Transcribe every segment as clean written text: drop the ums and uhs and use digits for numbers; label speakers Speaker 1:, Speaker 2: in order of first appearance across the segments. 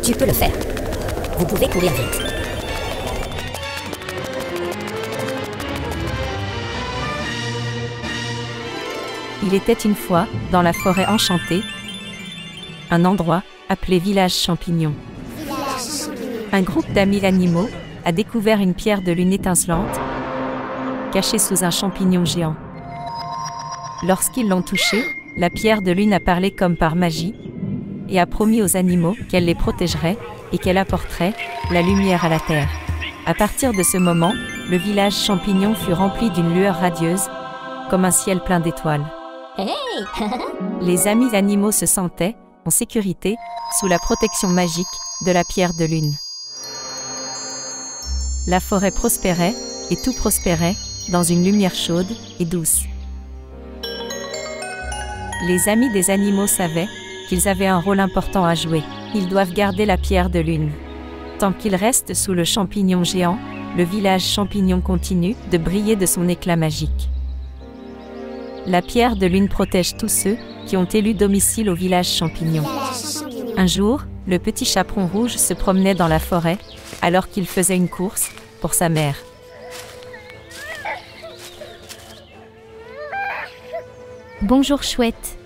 Speaker 1: Tu peux le faire. Vous pouvez courir vite.
Speaker 2: Il était une fois, dans la forêt enchantée, un endroit appelé Village Champignon. Un groupe d'amis animaux a découvert une pierre de lune étincelante, cachée sous un champignon géant. Lorsqu'ils l'ont touchée, la pierre de lune a parlé comme par magie et a promis aux animaux qu'elle les protégerait et qu'elle apporterait la lumière à la terre. À partir de ce moment, le village champignon fut rempli d'une lueur radieuse, comme un ciel plein d'étoiles.
Speaker 1: Hey.
Speaker 2: Les amis animaux se sentaient en sécurité sous la protection magique de la pierre de lune. La forêt prospérait et tout prospérait dans une lumière chaude et douce. Les amis des animaux savaient qu'ils avaient un rôle important à jouer. Ils doivent garder la pierre de lune. Tant qu'ils restent sous le champignon géant, le village champignon continue de briller de son éclat magique. La pierre de lune protège tous ceux qui ont élu domicile au village champignon. Un jour, le petit chaperon rouge se promenait dans la forêt alors qu'il faisait une course pour sa mère.
Speaker 3: Bonjour Chouette.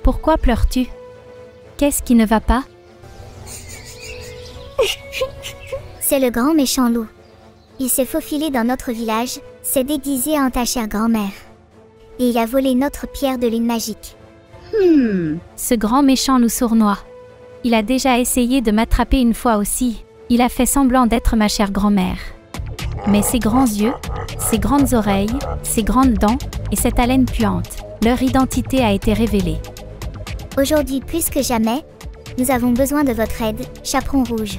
Speaker 3: Pourquoi pleures-tu? Qu'est-ce qui ne va pas?
Speaker 4: C'est le grand méchant loup. Il s'est faufilé dans notre village, s'est déguisé en ta chère grand-mère. Et il a volé notre pierre de lune magique.
Speaker 3: Ce grand méchant loup sournois. Il a déjà essayé de m'attraper une fois aussi. Il a fait semblant d'être ma chère grand-mère. Mais ses grands yeux, ses grandes oreilles, ses grandes dents et cette haleine puante, leur identité a été révélée.
Speaker 4: Aujourd'hui plus que jamais, nous avons besoin de votre aide, chaperon rouge.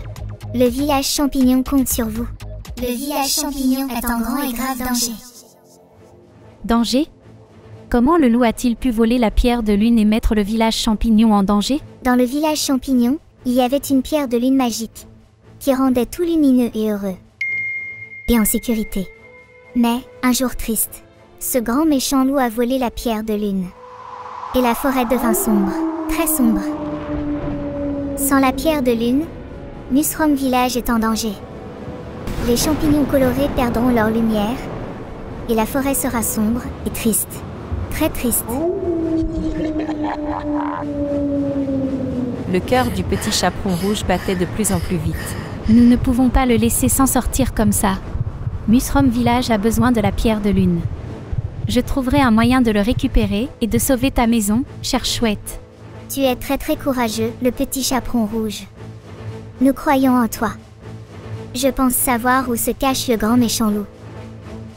Speaker 4: Le village champignon compte sur vous. Le village champignon est en grand et grave danger.
Speaker 3: Danger? Comment le loup a-t-il pu voler la pierre de lune et mettre le village champignon en danger?
Speaker 4: Dans le village champignon, il y avait une pierre de lune magique, qui rendait tout lumineux et heureux. Et en sécurité. Mais, un jour triste, ce grand méchant loup a volé la pierre de lune. Et la forêt devint sombre, très sombre. Sans la pierre de lune, Musrom Village est en danger. Les champignons colorés perdront leur lumière, et la forêt sera sombre et triste. Très triste.
Speaker 2: Le cœur du petit chaperon rouge battait de plus en plus vite.
Speaker 3: Nous ne pouvons pas le laisser s'en sortir comme ça. Musrom Village a besoin de la pierre de lune. Je trouverai un moyen de le récupérer et de sauver ta maison, chère Chouette.
Speaker 4: Tu es très très courageux, le petit chaperon rouge. Nous croyons en toi. Je pense savoir où se cache le grand méchant loup.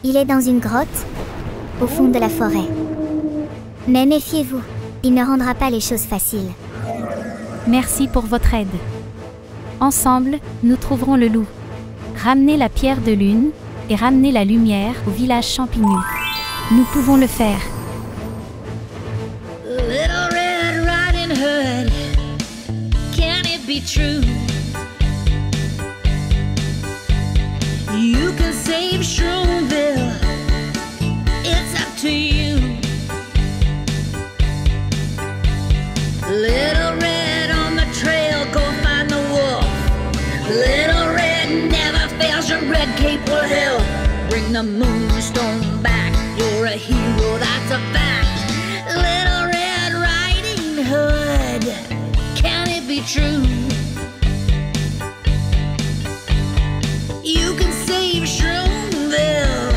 Speaker 4: Il est dans une grotte, au fond de la forêt. Mais méfiez-vous, il ne rendra pas les choses faciles.
Speaker 3: Merci pour votre aide. Ensemble, nous trouverons le loup. Ramenez la pierre de lune et ramenez la lumière au village champignon. Nous pouvons le faire.
Speaker 5: Little Red Riding Hood, can it be true? You can save Shroomville, it's up to you. Little Red on the trail, go find the wolf. Little Red never fails, your red cape will help. Bring the moonstone back, you're a hero, that's a fact. Little Red Riding Hood, can it be true? You can save Shroomville,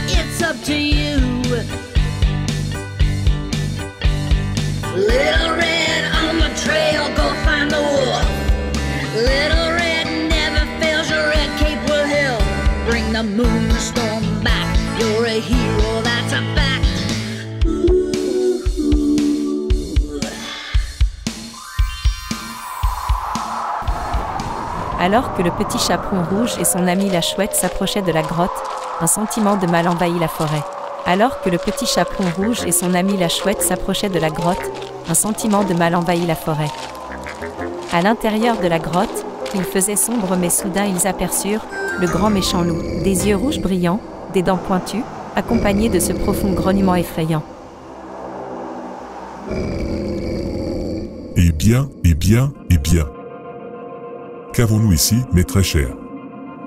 Speaker 5: it's up to you. Little Red on the trail, go find the wolf. Little Red never fails, your red cape will help. Bring the moonstone back, you're a hero, that's a fact.
Speaker 2: Alors que le petit chaperon rouge et son ami la chouette s'approchaient de la grotte, un sentiment de mal envahit la forêt. Alors que le petit chaperon rouge et son ami la chouette s'approchaient de la grotte, un sentiment de mal envahit la forêt. À l'intérieur de la grotte, il faisait sombre mais soudain ils aperçurent le grand méchant loup, des yeux rouges brillants, des dents pointues, accompagné de ce profond grognement effrayant.
Speaker 6: Eh bien, Qu'avons-nous ici, mes très chers?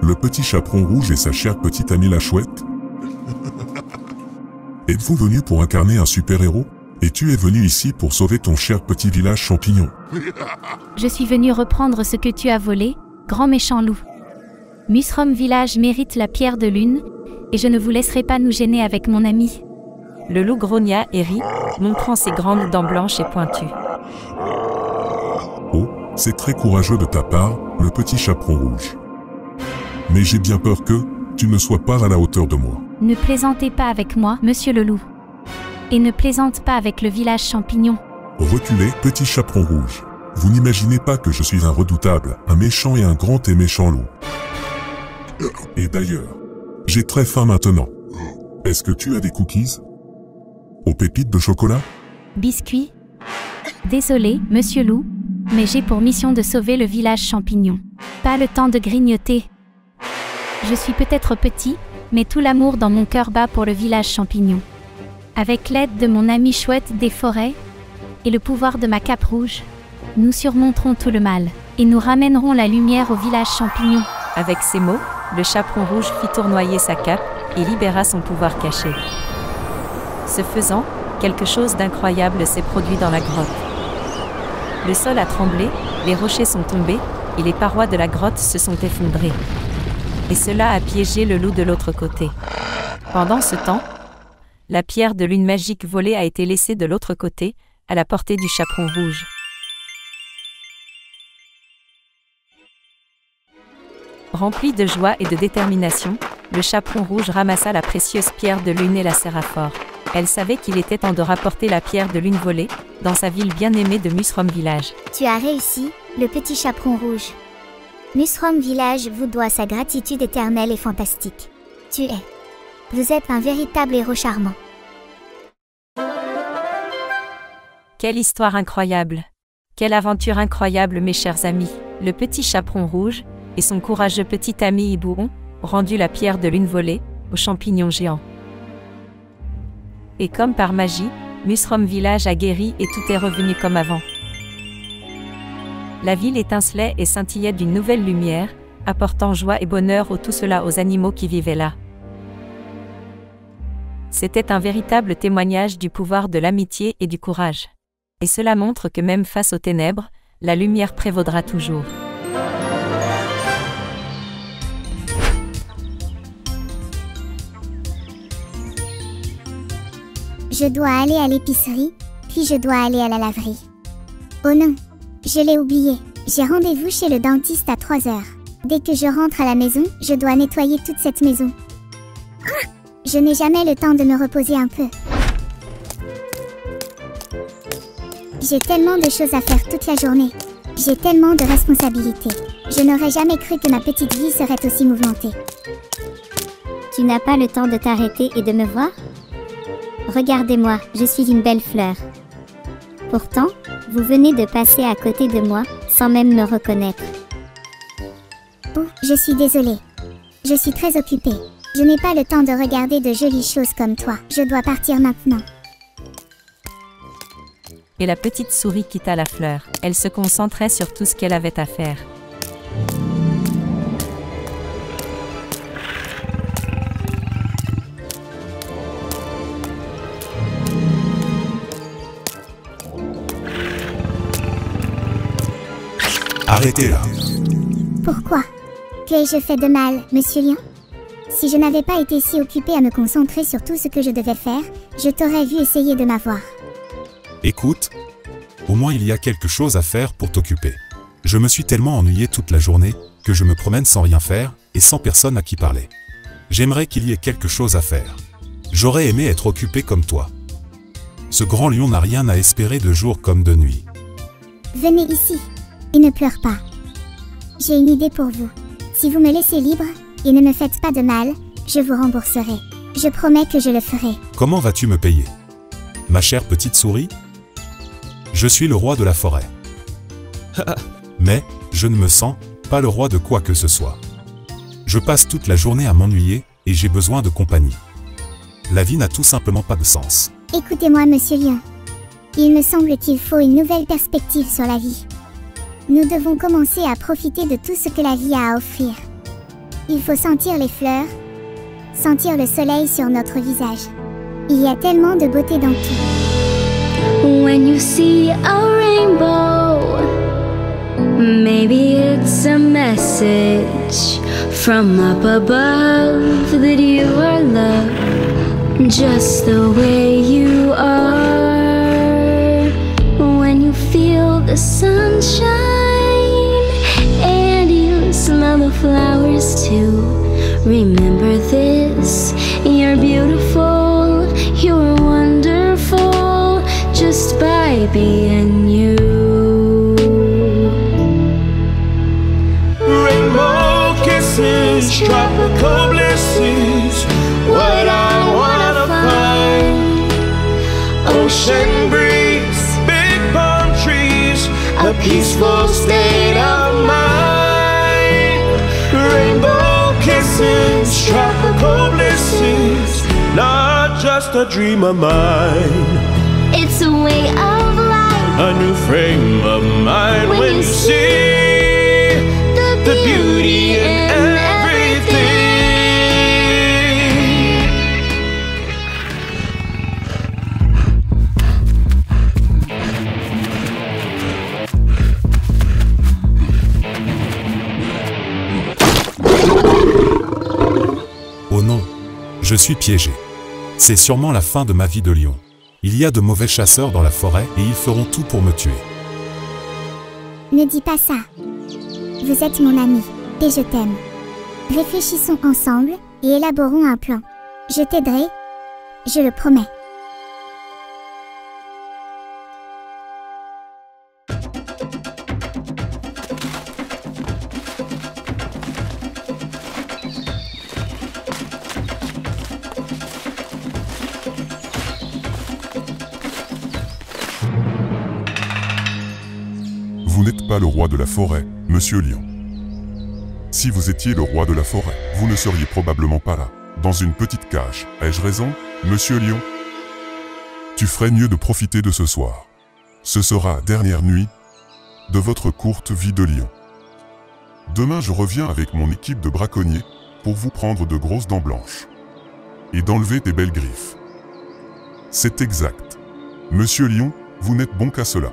Speaker 6: Le petit chaperon rouge et sa chère petite amie la chouette? Êtes-vous venu pour incarner un super-héros? Et tu es venu ici pour sauver ton cher petit village champignon?
Speaker 3: Je suis venu reprendre ce que tu as volé, grand méchant loup. Musrom Village mérite la pierre de lune, et je ne vous laisserai pas nous gêner avec mon ami.
Speaker 2: Le loup grogna et rit, montrant ses grandes dents blanches et pointues.
Speaker 6: Oh, c'est très courageux de ta part, le petit chaperon rouge. Mais j'ai bien peur que tu ne sois pas à la hauteur de moi.
Speaker 3: Ne plaisantez pas avec moi, monsieur le loup. Et ne plaisante pas avec le village champignon.
Speaker 6: Reculez, petit chaperon rouge. Vous n'imaginez pas que je suis un redoutable, un méchant et un grand et méchant loup. Et d'ailleurs, j'ai très faim maintenant. Est-ce que tu as des cookies? Aux pépites de chocolat?
Speaker 3: Biscuit? Désolé, monsieur loup, mais j'ai pour mission de sauver le village champignon. Pas le temps de grignoter. Je suis peut-être petit, mais tout l'amour dans mon cœur bat pour le village champignon. Avec l'aide de mon ami chouette des forêts et le pouvoir de ma cape rouge, nous surmonterons tout le mal et nous ramènerons la lumière au village champignon.
Speaker 2: Avec ces mots, le chaperon rouge fit tournoyer sa cape et libéra son pouvoir caché. Ce faisant, quelque chose d'incroyable s'est produit dans la grotte. Le sol a tremblé, les rochers sont tombés et les parois de la grotte se sont effondrées. Et cela a piégé le loup de l'autre côté. Pendant ce temps, la pierre de lune magique volée a été laissée de l'autre côté, à la portée du chaperon rouge. Rempli de joie et de détermination, le chaperon rouge ramassa la précieuse pierre de lune et la serra fort. Elle savait qu'il était temps de rapporter la pierre de lune volée, dans sa ville bien-aimée de Musrom Village.
Speaker 4: Tu as réussi, le petit chaperon rouge. Musrom Village vous doit sa gratitude éternelle et fantastique. Vous êtes un véritable héros charmant.
Speaker 2: Quelle histoire incroyable! Quelle aventure incroyable, mes chers amis! Le petit chaperon rouge et son courageux petit ami Hibouron ont rendu la pierre de lune volée aux champignons géants. Et comme par magie, Musrom Village a guéri et tout est revenu comme avant. La ville étincelait et scintillait d'une nouvelle lumière, apportant joie et bonheur tout cela aux animaux qui vivaient là. C'était un véritable témoignage du pouvoir de l'amitié et du courage. Et cela montre que même face aux ténèbres, la lumière prévaudra toujours.
Speaker 4: Je dois aller à l'épicerie, puis je dois aller à la laverie. Oh non, je l'ai oublié. J'ai rendez-vous chez le dentiste à 3 heures. Dès que je rentre à la maison, je dois nettoyer toute cette maison. Ah, je n'ai jamais le temps de me reposer un peu. J'ai tellement de choses à faire toute la journée. J'ai tellement de responsabilités. Je n'aurais jamais cru que ma petite vie serait aussi mouvementée. Tu n'as pas le temps de t'arrêter et de me voir? Regardez-moi, je suis une belle fleur. Pourtant, vous venez de passer à côté de moi, sans même me reconnaître. Oh, je suis désolée. Je suis très occupée. Je n'ai pas le temps de regarder de jolies choses comme toi. Je dois partir maintenant.
Speaker 2: Et la petite souris quitta la fleur. Elle se concentrait sur tout ce qu'elle avait à faire.
Speaker 6: Arrêtez-la.
Speaker 4: Pourquoi? Qu'ai-je fait de mal, monsieur Lion? Si je n'avais pas été si occupée à me concentrer sur tout ce que je devais faire, je t'aurais vu essayer de m'avoir.
Speaker 7: Écoute, au moins il y a quelque chose à faire pour t'occuper. Je me suis tellement ennuyé toute la journée, que je me promène sans rien faire, et sans personne à qui parler. J'aimerais qu'il y ait quelque chose à faire. J'aurais aimé être occupé comme toi. Ce grand lion n'a rien à espérer de jour comme de nuit.
Speaker 4: Venez ici, et ne pleure pas. J'ai une idée pour vous. Si vous me laissez libre, et ne me faites pas de mal, je vous rembourserai. Je promets que je le ferai.
Speaker 7: Comment vas-tu me payer? Ma chère petite souris? Je suis le roi de la forêt. Mais, je ne me sens pas le roi de quoi que ce soit. Je passe toute la journée à m'ennuyer, et j'ai besoin de compagnie. La vie n'a tout simplement pas de sens.
Speaker 4: Écoutez-moi, monsieur Lion. Il me semble qu'il faut une nouvelle perspective sur la vie. Nous devons commencer à profiter de tout ce que la vie a à offrir. Il faut sentir les fleurs, sentir le soleil sur notre visage. Il y a tellement de beauté dans tout.
Speaker 5: When you see a rainbow, maybe it's a message from up above that you are loved just the way you are. When you feel the sunshine and you smell the flowers too, remember this, you're beautiful, you're wonderful just by being you.
Speaker 8: Rainbow kisses, tropical blisses, what I wanna find. Ocean breeze, big palm trees, a peaceful state of mind. Rainbow kisses, tropical blisses, not just a dream of mine.
Speaker 5: It's a way of life,
Speaker 8: A new frame of mind when you see the beauty in everything.
Speaker 7: Oh non, je suis piégé. C'est sûrement la fin de ma vie de lion. Il y a de mauvais chasseurs dans la forêt et ils feront tout pour me tuer.
Speaker 4: Ne dis pas ça. Vous êtes mon ami, et je t'aime. Réfléchissons ensemble et élaborons un plan. Je t'aiderai, je le promets.
Speaker 6: Vous n'êtes pas le roi de la forêt, monsieur Lion. Si vous étiez le roi de la forêt, vous ne seriez probablement pas là, dans une petite cage. Ai-je raison, monsieur Lion? Tu ferais mieux de profiter de ce soir. Ce sera la dernière nuit de votre courte vie de lion. Demain, je reviens avec mon équipe de braconniers pour vous prendre de grosses dents blanches et d'enlever tes belles griffes. C'est exact. Monsieur Lion, vous n'êtes bon qu'à cela.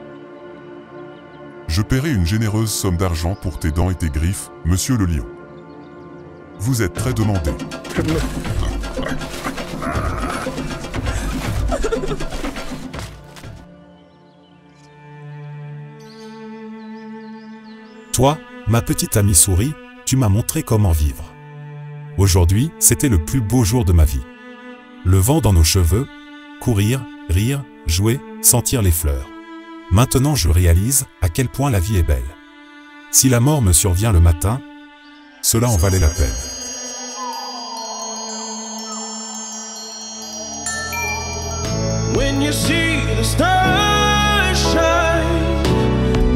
Speaker 6: Je paierai une généreuse somme d'argent pour tes dents et tes griffes, monsieur le lion. Vous êtes très demandé.
Speaker 7: Toi, ma petite amie souris, tu m'as montré comment vivre. Aujourd'hui, c'était le plus beau jour de ma vie. Le vent dans nos cheveux, courir, rire, jouer, sentir les fleurs. Maintenant je réalise à quel point la vie est belle. Si la mort me survient le matin, cela en valait la peine.
Speaker 8: When you see the stars shine,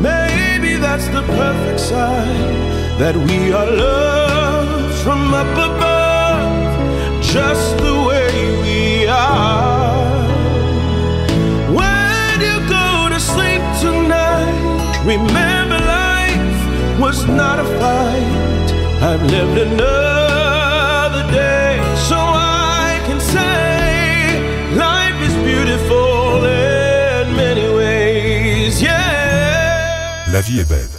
Speaker 8: maybe that's the perfect sign that we are loved from up above, just the way we are. When you go to sleep tonight, remember life was not a fight. I've lived another day, so I can say life is beautiful in many ways, yeah.
Speaker 7: La vie est belle.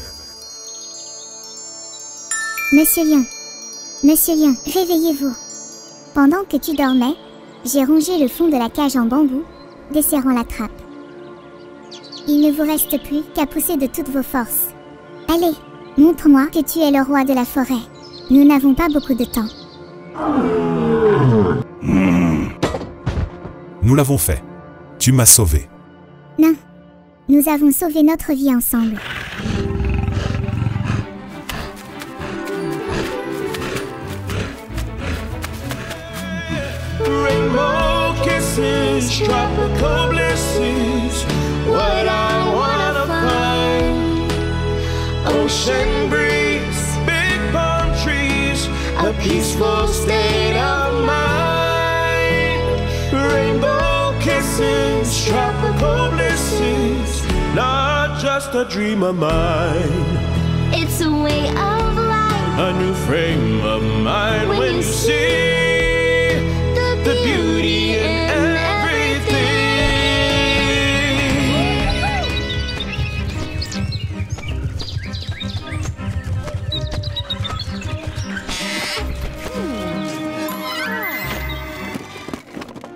Speaker 4: Monsieur Lion, réveillez-vous. Pendant que tu dormais, j'ai rongé le fond de la cage en bambou, desserrant la trappe. Il ne vous reste plus qu'à pousser de toutes vos forces. Allez, montre-moi que tu es le roi de la forêt. Nous n'avons pas beaucoup de temps.
Speaker 7: Nous l'avons fait. Tu m'as sauvé.
Speaker 4: Non, nous avons sauvé notre vie ensemble.
Speaker 8: Rainbow kisses, tropical blisses, what I wanna find. Ocean breeze, big palm trees, a peaceful state of mind. Rainbow kisses, tropical blisses, not just just a dream of mine.
Speaker 9: It's a way of life.
Speaker 8: A new frame of mind when you see the beauty in everything.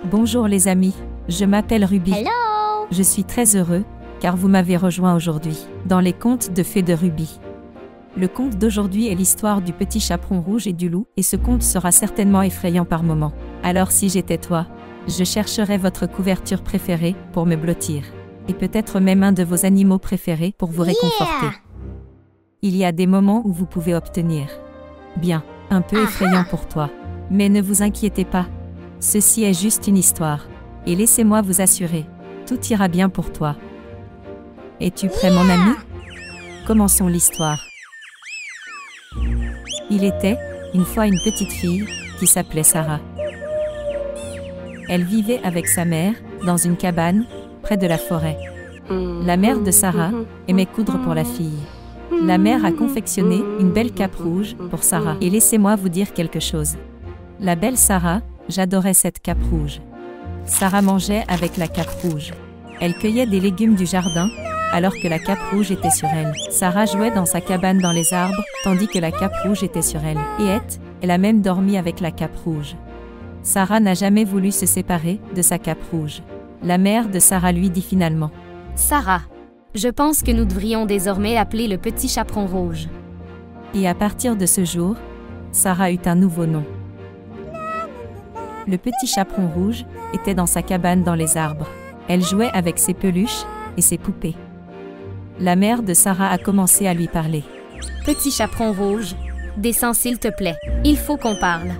Speaker 2: Bonjour les amis, je m'appelle Ruby.
Speaker 9: Hello.
Speaker 2: Je suis très heureux, car vous m'avez rejoint aujourd'hui, dans les contes de fées de Ruby. Le conte d'aujourd'hui est l'histoire du petit chaperon rouge et du loup, et ce conte sera certainement effrayant par moments. Alors si j'étais toi, je chercherais votre couverture préférée pour me blottir. Et peut-être même un de vos animaux préférés pour vous réconforter. Il y a des moments où vous pouvez obtenir. Bien, un peu effrayant pour toi. Mais ne vous inquiétez pas. Ceci est juste une histoire. Et laissez-moi vous assurer, tout ira bien pour toi. Es-tu prêt mon ami? Commençons l'histoire. Il était, une fois une petite fille, qui s'appelait Sarah. Elle vivait avec sa mère, dans une cabane, près de la forêt. La mère de Sarah aimait coudre pour la fille. La mère a confectionné une belle cape rouge pour Sarah. Et laissez-moi vous dire quelque chose. La belle Sarah, j'adorais cette cape rouge. Sarah mangeait avec la cape rouge. Elle cueillait des légumes du jardin, alors que la cape rouge était sur elle. Sarah jouait dans sa cabane dans les arbres, tandis que la cape rouge était sur elle. Et elle a même dormi avec la cape rouge. Sarah n'a jamais voulu se séparer de sa cape rouge. La mère de Sarah lui dit finalement:
Speaker 10: Sarah, je pense que nous devrions désormais appeler le petit chaperon rouge.
Speaker 2: Et à partir de ce jour, Sarah eut un nouveau nom. Le petit chaperon rouge était dans sa cabane dans les arbres. Elle jouait avec ses peluches et ses poupées. La mère de Sarah a commencé à lui parler.
Speaker 10: Petit chaperon rouge, descends s'il te plaît, il faut qu'on parle.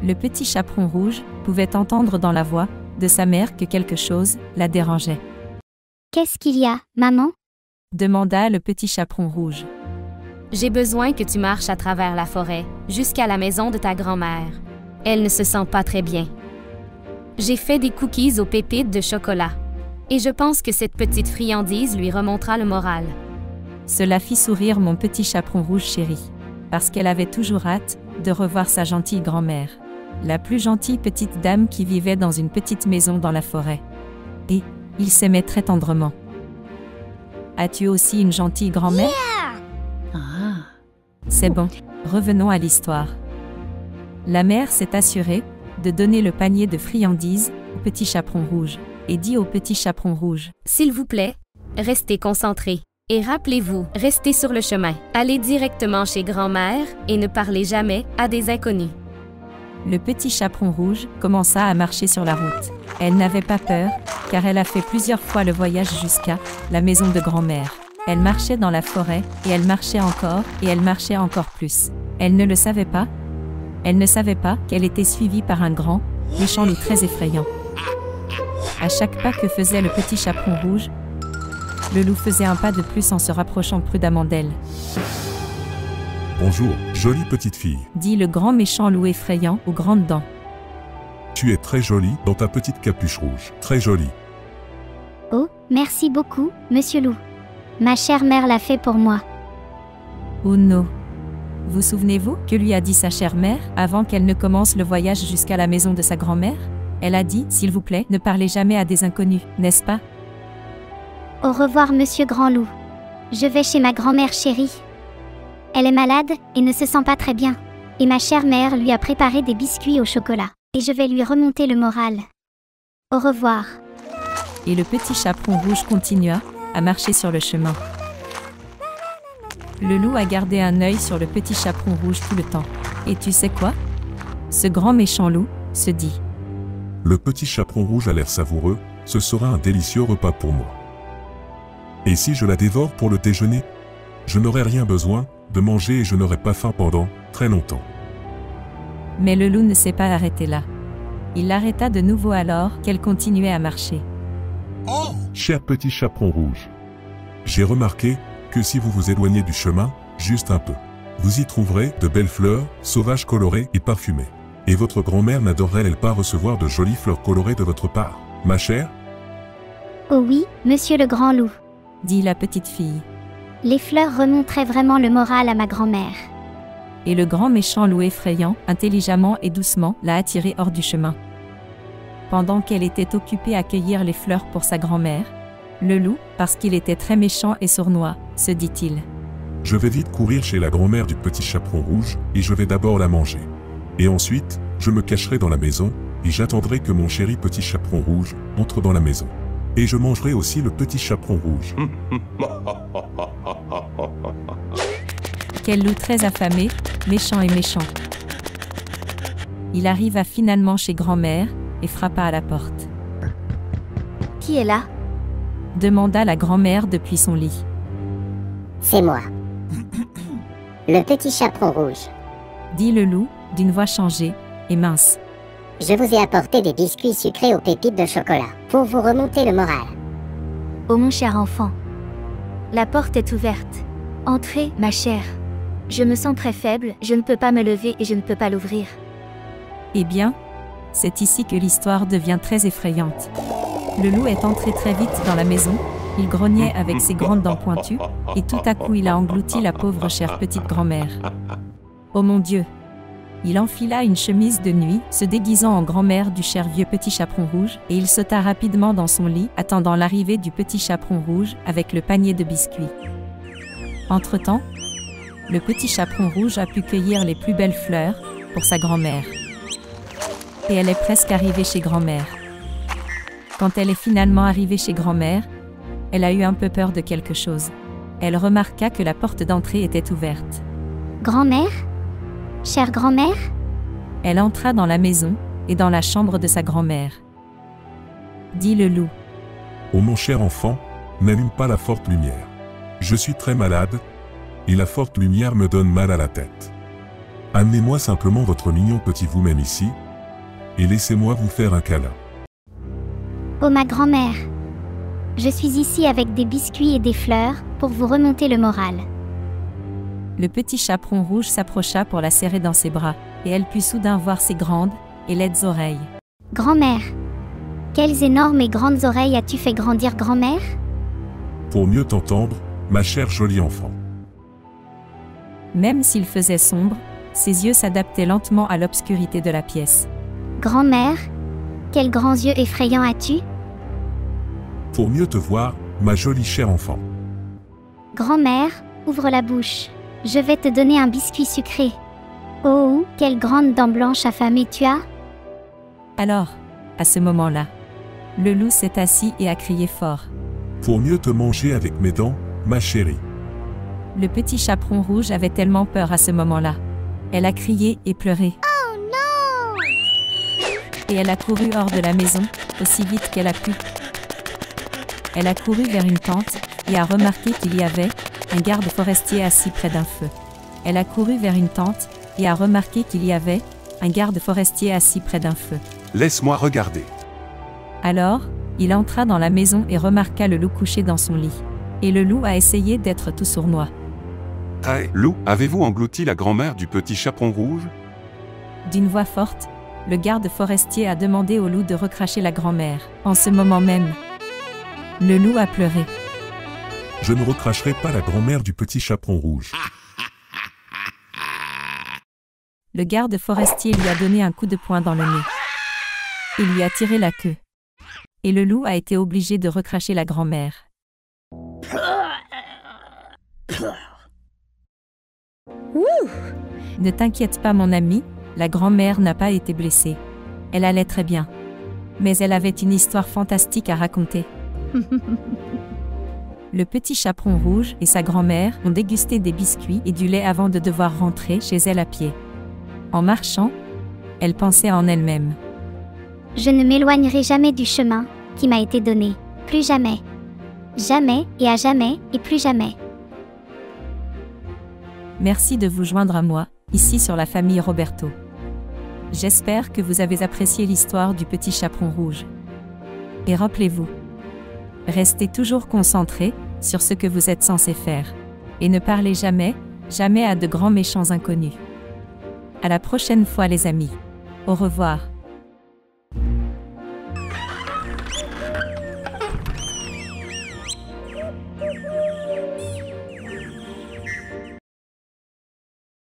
Speaker 2: Le petit chaperon rouge pouvait entendre dans la voix de sa mère que quelque chose la dérangeait.
Speaker 4: Qu'est-ce qu'il y a, maman?
Speaker 2: Demanda le petit chaperon rouge.
Speaker 10: J'ai besoin que tu marches à travers la forêt, jusqu'à la maison de ta grand-mère. Elle ne se sent pas très bien. J'ai fait des cookies aux pépites de chocolat. Et je pense que cette petite friandise lui remontera le moral.
Speaker 2: Cela fit sourire mon petit chaperon rouge chéri, parce qu'elle avait toujours hâte de revoir sa gentille grand-mère, la plus gentille petite dame qui vivait dans une petite maison dans la forêt. Et ils s'aimaient très tendrement. As-tu aussi une gentille grand-mère? C'est bon, revenons à l'histoire. La mère s'est assurée de donner le panier de friandises au petit chaperon rouge, et dit au petit chaperon rouge:
Speaker 10: S'il vous plaît, restez concentrés. Et rappelez-vous, restez sur le chemin. Allez directement chez grand-mère et ne parlez jamais à des inconnus.
Speaker 2: Le petit chaperon rouge commença à marcher sur la route. Elle n'avait pas peur, car elle a fait plusieurs fois le voyage jusqu'à la maison de grand-mère. Elle marchait dans la forêt, et elle marchait encore, et elle marchait encore plus. Elle ne le savait pas. Elle ne savait pas qu'elle était suivie par un grand, méchant loup très effrayant. À chaque pas que faisait le petit chaperon rouge, le loup faisait un pas de plus en se rapprochant prudemment d'elle.
Speaker 6: Bonjour, jolie petite fille.
Speaker 2: Dit le grand méchant loup effrayant aux grandes dents.
Speaker 6: Tu es très jolie dans ta petite capuche rouge. Très jolie.
Speaker 4: Oh, merci beaucoup, monsieur loup. Ma chère mère l'a fait pour moi.
Speaker 2: Oh non. Vous souvenez-vous que lui a dit sa chère mère avant qu'elle ne commence le voyage jusqu'à la maison de sa grand-mère? Elle a dit, s'il vous plaît, ne parlez jamais à des inconnus, n'est-ce pas?
Speaker 4: Au revoir, monsieur Grand Loup. Je vais chez ma grand-mère chérie. Elle est malade et ne se sent pas très bien. Et ma chère mère lui a préparé des biscuits au chocolat. Et je vais lui remonter le moral. Au revoir.
Speaker 2: Et le petit chaperon rouge continua à marcher sur le chemin. Le loup a gardé un œil sur le petit chaperon rouge tout le temps. Et tu sais quoi? Ce grand méchant loup se dit:
Speaker 6: Le petit chaperon rouge a l'air savoureux, ce sera un délicieux repas pour moi. Et si je la dévore pour le déjeuner? Je n'aurai rien besoin de manger et je n'aurai pas faim pendant très longtemps.
Speaker 2: Mais le loup ne s'est pas arrêté là. Il l'arrêta de nouveau alors qu'elle continuait à marcher.
Speaker 6: Cher petit chaperon rouge, j'ai remarqué que si vous vous éloignez du chemin, juste un peu, vous y trouverez de belles fleurs, sauvages colorées et parfumées. Et votre grand-mère n'adorerait-elle pas recevoir de jolies fleurs colorées de votre part, ma chère?
Speaker 4: Oh oui, monsieur le Grand Loup.
Speaker 2: dit la petite fille.
Speaker 4: Les fleurs remonteraient vraiment le moral à ma grand-mère.
Speaker 2: Et le grand méchant loup effrayant, intelligemment et doucement, l'a attirée hors du chemin. Pendant qu'elle était occupée à cueillir les fleurs pour sa grand-mère, le loup, parce qu'il était très méchant et sournois, se dit-il.
Speaker 6: Je vais vite courir chez la grand-mère du petit chaperon rouge, et je vais d'abord la manger. Et ensuite, je me cacherai dans la maison, et j'attendrai que mon chéri petit chaperon rouge entre dans la maison. Et je mangerai aussi le petit chaperon rouge.
Speaker 2: Quel loup très affamé, méchant et méchant. Il arriva finalement chez grand-mère, et frappa à la porte.
Speaker 4: Qui est là?
Speaker 2: Demanda la grand-mère depuis son lit.
Speaker 1: C'est moi. Le petit chaperon rouge.
Speaker 2: Dit le loup, d'une voix changée et mince.
Speaker 1: Je vous ai apporté des biscuits sucrés aux pépites de chocolat, pour vous remonter le moral.
Speaker 4: Oh mon cher enfant. La porte est ouverte. Entrez, ma chère. Je me sens très faible, je ne peux pas me lever et je ne peux pas l'ouvrir.
Speaker 2: Eh bien, c'est ici que l'histoire devient très effrayante. Le loup est entré très vite dans la maison, il grognait avec ses grandes dents pointues, et tout à coup il a englouti la pauvre chère petite grand-mère. Oh mon Dieu! Il enfila une chemise de nuit, se déguisant en grand-mère du cher vieux petit chaperon rouge, et il sauta rapidement dans son lit, attendant l'arrivée du petit chaperon rouge avec le panier de biscuits. Entre-temps, le petit chaperon rouge a pu cueillir les plus belles fleurs pour sa grand-mère. Et elle est presque arrivée chez grand-mère. Quand elle est finalement arrivée chez grand-mère, elle a eu un peu peur de quelque chose. Elle remarqua que la porte d'entrée était ouverte.
Speaker 4: Grand-mère? Chère grand-mère?
Speaker 2: Elle entra dans la maison et dans la chambre de sa grand-mère. Dit le loup.
Speaker 6: Oh mon cher enfant, n'allume pas la forte lumière. Je suis très malade, et la forte lumière me donne mal à la tête. Amenez-moi simplement votre mignon petit vous-même ici, et laissez-moi vous faire un câlin.
Speaker 4: Oh ma grand-mère. Je suis ici avec des biscuits et des fleurs, pour vous remonter le moral.
Speaker 2: Le petit chaperon rouge s'approcha pour la serrer dans ses bras, et elle put soudain voir ses grandes et laides oreilles.
Speaker 4: Grand-mère. Quelles énormes et grandes oreilles as-tu fait grandir, grand-mère?
Speaker 6: Pour mieux t'entendre, ma chère jolie enfant.
Speaker 2: Même s'il faisait sombre, ses yeux s'adaptaient lentement à l'obscurité de la pièce.
Speaker 4: Grand-mère, quels grands yeux effrayants as-tu?
Speaker 6: Pour mieux te voir, ma jolie chère enfant.
Speaker 4: Grand-mère, ouvre la bouche. Je vais te donner un biscuit sucré. Oh, quelles grandes dents blanches affamées tu as?
Speaker 2: Alors, à ce moment-là, le loup s'est assis et a crié fort.
Speaker 6: Pour mieux te manger avec mes dents, ma chérie.
Speaker 2: Le petit chaperon rouge avait tellement peur à ce moment-là. Elle a crié et pleuré.
Speaker 4: Oh non!
Speaker 2: Et elle a couru hors de la maison, aussi vite qu'elle a pu. Elle a couru vers une tente, et a remarqué qu'il y avait un garde forestier assis près d'un feu. Elle a couru vers une tente, et a remarqué qu'il y avait un garde forestier assis près d'un feu.
Speaker 7: Laisse-moi regarder.
Speaker 2: Alors, il entra dans la maison et remarqua le loup couché dans son lit. Et le loup a essayé d'être tout sournois.
Speaker 7: Hey, loup, avez-vous englouti la grand-mère du petit chaperon rouge?
Speaker 2: D'une voix forte, le garde forestier a demandé au loup de recracher la grand-mère. En ce moment même, le loup a pleuré.
Speaker 6: Je ne recracherai pas la grand-mère du petit chaperon rouge.
Speaker 2: Le garde forestier lui a donné un coup de poing dans le nez. Il lui a tiré la queue. Et le loup a été obligé de recracher la grand-mère. Ne t'inquiète pas mon ami, la grand-mère n'a pas été blessée. Elle allait très bien. Mais elle avait une histoire fantastique à raconter. Le petit chaperon rouge et sa grand-mère ont dégusté des biscuits et du lait avant de devoir rentrer chez elle à pied. En marchant, elle pensait en elle-même.
Speaker 4: Je ne m'éloignerai jamais du chemin qui m'a été donné. Plus jamais. Jamais et à jamais et plus jamais.
Speaker 2: Merci de vous joindre à moi, ici sur la famille Roberto. J'espère que vous avez apprécié l'histoire du petit chaperon rouge. Et rappelez-vous, restez toujours concentrés sur ce que vous êtes censé faire. Et ne parlez jamais, jamais à de grands méchants inconnus. À la prochaine fois les amis. Au revoir.